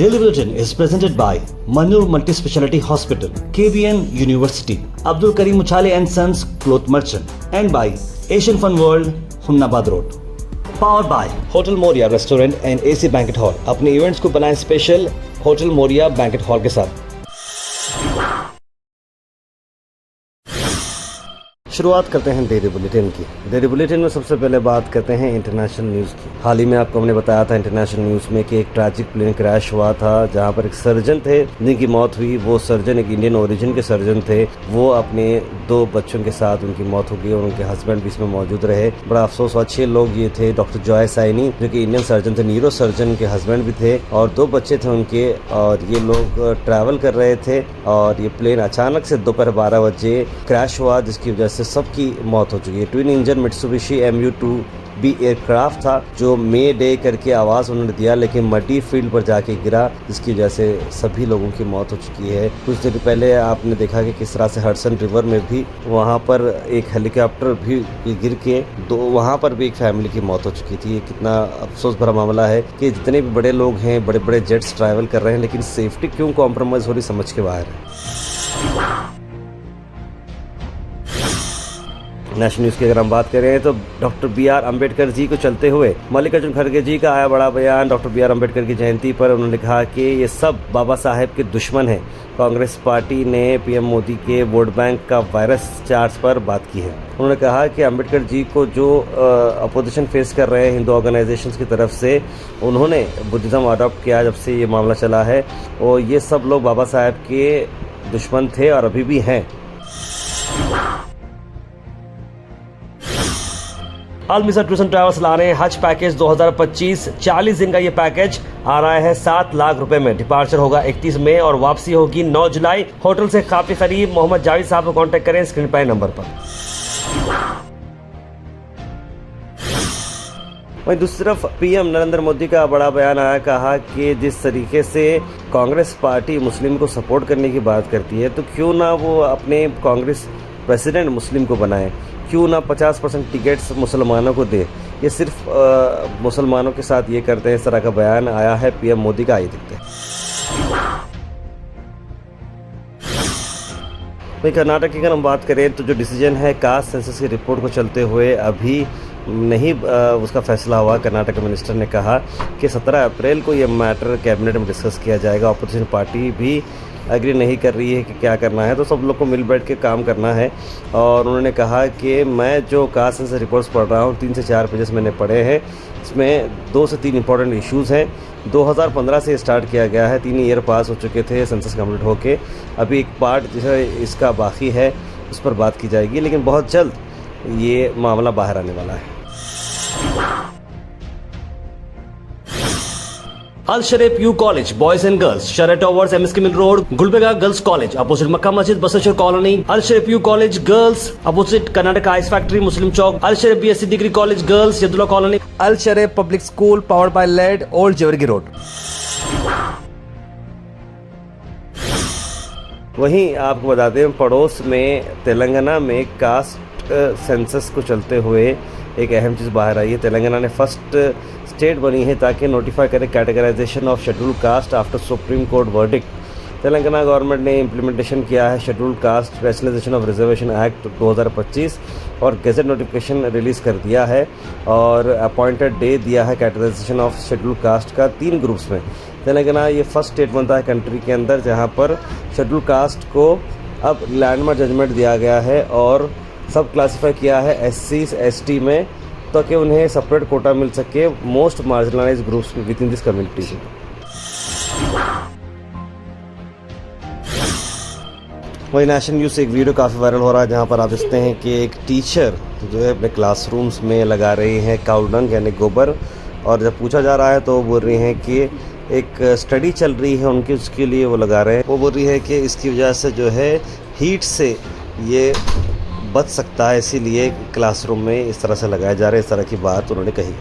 Daily Bulletin is presented by Manur Multi-Speciality Hospital, KBN University, Abdul Karim Uchale and Sons Cloth Merchant, and by Asian Fun World, Hunnabad Road. Powered by Hotel Moria Restaurant and AC Banquet Hall. अपने events को बनाएं special hotel Moriya banquet hall के साथ। शुरुआत करते हैं daily bulletin की। Daily bulletin में सबसे पहले बात करते हैं इंटरनेशनल न्यूज़ की। हाल ही में आपको हमने बताया था इंटरनेशनल न्यूज़ में कि एक ट्रैजिक प्लेन क्रैश हुआ था जहां पर एक सर्जन थे जिनकी मौत हुई। वो सर्जन एक इंडियन ओरिजिन के सर्जन थे। वो अपने 2 बच्चों के साथ उनकी मौत हो गई और उनके हस्बैंड भी इसमें मौजूद रहे। बड़ा अफसोस हुआ। 6 लोग ये थे। डॉक्टर जॉय साइनी जो कि इंडियन सर्जन थे, न्यूरो सर्जन के हस्बैंड भी थे और 2 बच्चे थे उनके, और ये लोग ट्रैवल कर रहे थे और ये प्लेन अचानक से दोपहर 12 बजे क्रैश हुआ जिसकी वजह से सबकी मौत हो चुकी है। Twin engine Mitsubishi MU-2B aircraft था जो मे डे करके आवाज़ उन्होंने दिया, लेकिन मडी फील्ड पर जाके गिरा जिसकी वजह से सभी लोगों की मौत हो चुकी है। कुछ देर पहले आपने देखा कि किस तरह से हडसन रिवर में भी वहाँ पर एक हेलीकॉप्टर भी गिर के वहाँ पर भी एक फैमिली की मौत हो चुकी थी। ये कितना अफसोस भरा मामला है कि जितने भी बड़े लोग हैं, बड़े बड़े जेट्स ट्रैवल कर रहे हैं, लेकिन सेफ्टी क्यों कॉम्प्रोमाइज़ हो रही समझ के बाहर है। नेशनल न्यूज़ की अगर हम बात करें तो डॉक्टर BR अम्बेडकर जी को चलते हुए मल्लिकार्जुन खड़गे जी का आया बड़ा बयान। डॉक्टर BR अम्बेडकर की जयंती पर उन्होंने कहा कि ये सब बाबा साहेब के दुश्मन हैं। कांग्रेस पार्टी ने PM मोदी के वोट बैंक का वायरस चार्ज पर बात की है। उन्होंने कहा कि अम्बेडकर जी को जो अपोजिशन फेस कर रहे हैं हिंदू ऑर्गेनाइजेशंस की तरफ से, उन्होंने बुद्धिज़्म अडॉप्ट किया जब से ये मामला चला है, और ये सब लोग बाबा साहेब के दुश्मन थे और अभी भी हैं। अल मिसर टूर्स एंड ट्रैवल्स ला रहे हैं हज पैकेज 2025। 40 दिन का ये पैकेज आ रहा है 7 लाख रुपए में। डिपार्चर होगा 31 मई और वापसी होगी 9 जुलाई। होटल से काफी करीब। मोहम्मद जावेद साहब को कांटेक्ट करें स्क्रीन पर नंबर पर। वहीं दूसरी तरफ PM नरेंद्र मोदी का बड़ा बयान आया। कहा कि जिस तरीके से कांग्रेस पार्टी मुस्लिम को सपोर्ट करने की बात करती है, तो क्यों ना वो अपने कांग्रेस प्रेसिडेंट मुस्लिम को बनाए, क्यों ना 50% टिकट्स मुसलमानों को दे। ये सिर्फ मुसलमानों के साथ ये करते हैं। इस तरह का बयान आया है PM मोदी का। आइए देखते हैं। वहीं कर्नाटक की अगर हम बात करें तो जो डिसीजन है कास्ट सेंसस की रिपोर्ट को चलते हुए अभी नहीं उसका फैसला हुआ। कर्नाटक के मिनिस्टर ने कहा कि 17 अप्रैल को ये मैटर कैबिनेट में डिस्कस किया जाएगा। अपोजिशन पार्टी भी एग्री नहीं कर रही है कि क्या करना है, तो सब लोग को मिल बैठ के काम करना है। और उन्होंने कहा कि मैं जो कास्ट सेंसस रिपोर्ट्स पढ़ रहा हूँ, 3 से 4 पेजेस मैंने पढ़े हैं, इसमें 2 से 3 इंपॉर्टेंट इश्यूज़ हैं। 2015 से स्टार्ट किया गया है, 3 ईयर पास हो चुके थे सेंसस कंप्लीट होके। अभी एक पार्ट जो है इसका बाकी है, उस पर बात की जाएगी, लेकिन बहुत जल्द ये मामला बाहर आने वाला है। Al Sharif U college boys and girls, शरह towers, MSK mill road, Gulbarga girls college opposite Makka Masjid, Basaveshwar colony. Al Sharif U college girls opposite Karnataka ice factory, Muslim Chowk. Al Sharif BSc degree college girls, Yadulla colony. Al Sharif public school powered by led, old Jewargi road. वहीं आपको बता दें पड़ोस में तेलंगाना में caste census को चलते हुए एक अहम चीज़ बाहर आई है। तेलंगाना ने फर्स्ट स्टेट बनी है ताकि नोटिफाई करे categorisation of scheduled caste after supreme court verdict. Telangana government ने इम्प्लीमेंटेशन किया है scheduled caste rationalisation of reservation act 2025 और गैजेट नोटिफिकेशन रिलीज़ कर दिया है और अपॉइंटेड डे दिया है कैटेगराइजेशन ऑफ शेड्यूल्ड कास्ट का 3 ग्रुप्स में। तेलंगाना ये फर्स्ट स्टेट बनता है कंट्री के अंदर जहाँ पर शेड्यूल्ड कास्ट को अब लैंडमार्क जजमेंट दिया गया है और सब क्लासीफाई किया है SCs ST में, ताकि उन्हें सेपरेट कोटा मिल सके most marginalised groups with in this community. वही नेशनल न्यूज़ से एक वीडियो काफ़ी वायरल हो रहा है जहां पर आप देखते हैं कि एक टीचर जो है अपने क्लासरूम्स में लगा रही हैं काऊ डंग यानी गोबर, और जब पूछा जा रहा है तो वो बोल रही हैं कि एक स्टडी चल रही है उनकी, उसके लिए वो लगा रहे हैं। वो बोल रही है कि इसकी वजह से जो है हीट से ये बच सकता है, इसीलिए क्लासरूम में इस तरह से लगाए जा रहे हैं। इस तरह की बात उन्होंने कही।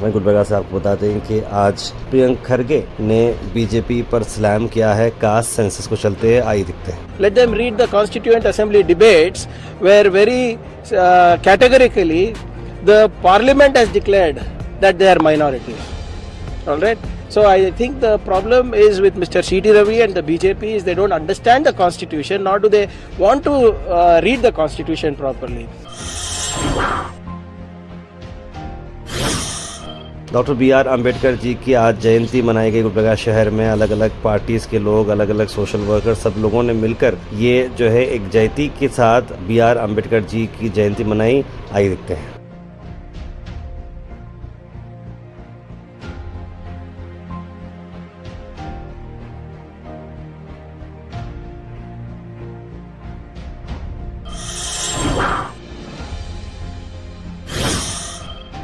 मैं गुलबर्गा से आपको बता दें कि आज प्रियंक खरगे ने बीजेपी पर स्लैम किया है कास्ट सेंसस को चलते हैं। आइए दिखते हैं। Let them read the Constituent Assembly debates where very categorically the parliament has declared that they are minority. All right. So I think the problem is with Mr. C.T. Ravi and the BJP is they don't understand the constitution, nor do they want to read the constitution properly. Doctor B R. Ambedkar ji की आज जयंती मनाई गई गुलबर्गा शहर में। अलग अलग parties के लोग, अलग अलग सोशल वर्कर, सब लोगों ने मिलकर ये जो है एक जयंती के साथ बी.आर. अम्बेडकर जी की जयंती मनाई। आइए देखते हैं।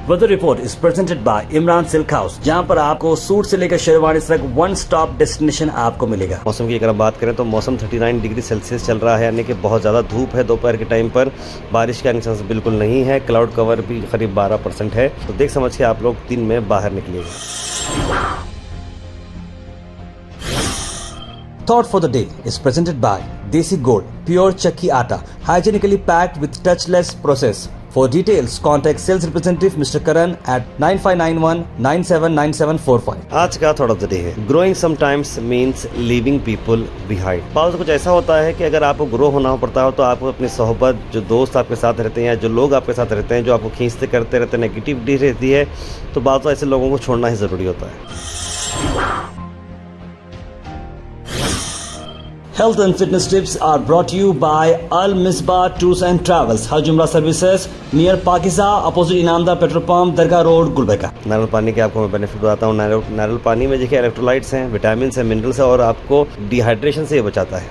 Weather report is presented by Imran silk house, जहां पर आपको सूट से लेकर शेरवानी तक वन स्टॉप डेस्टिनेशन आपको मिलेगा। मौसम की अगर हम बात करें तो मौसम 39 डिग्री सेल्सियस चल रहा है, यानी कि बहुत ज़्यादा धूप है। दोपहर के टाइम पर बारिश के आने के चांस बिल्कुल नहीं है। क्लाउड कवर भी करीब 12% है, तो देख समझ के आप लोग दिन में बाहर निकलिएगा। Thought for the day is presented by Desi Gold, pure chakki atta, hygienically packed with touchless process. For details, contact sales representative Mr. Karan at 9591979745. आज का थॉट ऑफ द डे है, growing sometimes means leaving people behind. बात कुछ ऐसा होता है कि अगर आपको ग्रो होना पड़ता है तो आपको अपनी सोहबत, जो दोस्त आपके साथ रहते हैं या जो लोग आपके साथ रहते हैं, जो आपको खींचते करते रहते हैं, नेगेटिविटी रहती है, तो बात तो ऐसे लोगों को छोड़ना ही ज़रूरी होता है। Health and fitness tips are brought to you by Al Misbah Tours and Travels, Hajj Umrah Services near Pakiza, opposite Inamda Petrol Pump, Dargah Road, Gulbarga। नारियल पानी के आपको मैं बेनिफिट बताता हूँ। नारियल पानी में देखिए इलेक्ट्रोलाइट्स हैं, विटामिन हैं, मिनरल्स हैं और आपको डिहाइड्रेशन से ये बचाता है।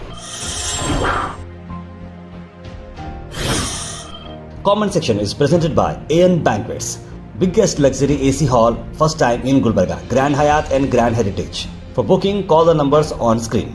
Comment section is presented by AN Banquets, biggest luxury AC hall, first time in Gulbarga, Grand Hyatt and Grand Heritage. For booking, call the numbers on screen.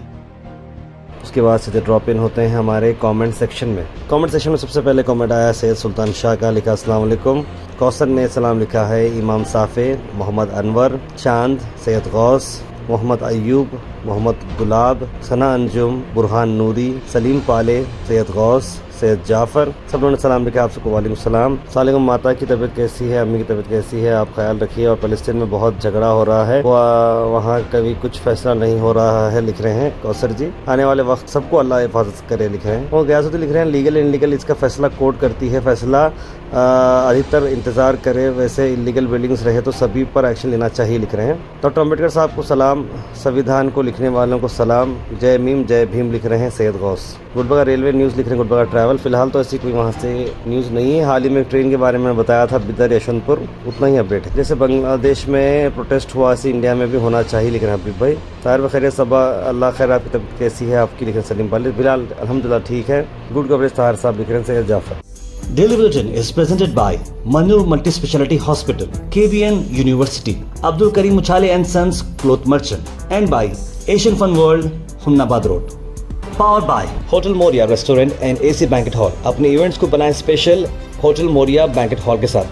उसके बाद सीधे ड्रॉप इन होते हैं हमारे कमेंट सेक्शन में। Comment section में सबसे पहले कमेंट आया सैयद सुल्तान शाह का, लिखा अस्सलाम वालेकुम। कौसर ने सलाम लिखा है, इमाम साफ़े, मोहम्मद अनवर, चांद, सैयद गौस, मोहम्मद अयूब, मोहम्मद गुलाब, सना अंजुम, बुरहान नूरी, सलीम पाले, सैयद गौस, सैयद जाफ़र, सब लोगों ने सलाम लिखा। आप सबको वालेकुम सलाम। सलाम। माता की तबीयत कैसी है, अम्मी की तबीयत कैसी है, आप ख्याल रखिए। और फ़लस्तीन में बहुत झगड़ा हो रहा है, वहाँ कभी कुछ फैसला नहीं हो रहा है, लिख रहे हैं कौसर जी। आने वाले वक्त सबको अल्लाह हिफाजत करे, लिख रहे हैं। और गयासुद्दीन लिख रहे हैं, लीगल इनलीगल इसका फैसला कोर्ट करती है, फैसला अधिकतर इंतज़ार करे, वैसे इलीगल बिल्डिंग्स रहे तो सभी पर एक्शन लेना चाहिए, लिख रहे हैं। डॉक्टर अम्बेडकर साहब को सलाम, संविधान को लिखने वालों को सलाम, जय मीम जय भीम, लिख रहे हैं सैयद गौस। गुलबर्गा रेलवे न्यूज़ लिख रहे हैं, गुलबर्गा ट्रैवल। फिलहाल तो ऐसी कोई वहाँ से न्यूज़ नहीं है। हाल ही में ट्रेन के बारे में बताया था, बिदर यशवंतपुर, उतना ही अपडेट है। जैसे बांग्लादेश में प्रोटेस्ट हुआ, ऐसे इंडिया में भी होना चाहिए, लिख रहे हैं हबीब भाई। ताहिर खैर सब, अल्लाह खैर, आपकी तबीयत कैसी है आपकी, लिख रहे हैं सलीम पाले। फिलहाल अल्हम्दुलिल्लाह ठीक है, गुड कवरेज। ताहिर साहब लिख रहे हैं Syed Jafar. Daily Bulletin is presented by Manur Multi Speciality Hospital, KBN University, Abdul Karim Muchale and Sons Cloth Merchant, and by Asian Fun World, Humnabad Road. Powered by Hotel Moria Restaurant and AC Banquet Hall। अपने events को बनाएं special hotel Moriya banquet hall के साथ।